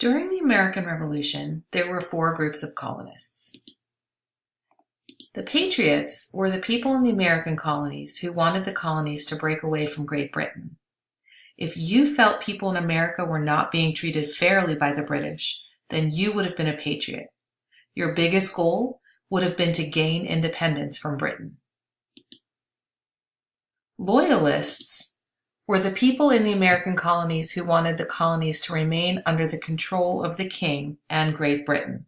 During the American Revolution, there were four groups of colonists. The Patriots were the people in the American colonies who wanted the colonies to break away from Great Britain. If you felt people in America were not being treated fairly by the British, then you would have been a patriot. Your biggest goal would have been to gain independence from Britain. Loyalists were the people in the American colonies who wanted the colonies to remain under the control of the King and Great Britain.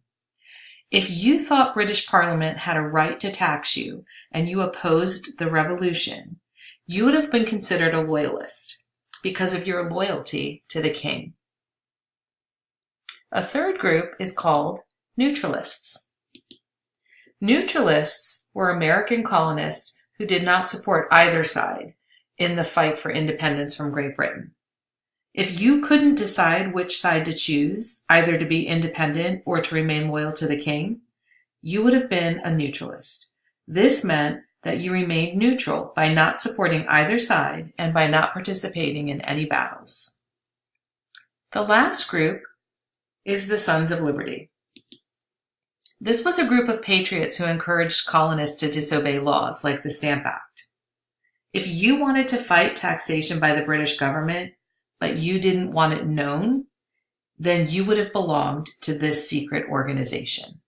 If you thought British Parliament had a right to tax you and you opposed the revolution, you would have been considered a loyalist because of your loyalty to the King. A third group is called neutralists. Neutralists were American colonists who did not support either side in the fight for independence from Great Britain. If you couldn't decide which side to choose, either to be independent or to remain loyal to the King, you would have been a neutralist. This meant that you remained neutral by not supporting either side and by not participating in any battles. The last group is the Sons of Liberty. This was a group of patriots who encouraged colonists to disobey laws like the Stamp Act. If you wanted to fight taxation by the British government, but you didn't want it known, then you would have belonged to this secret organization.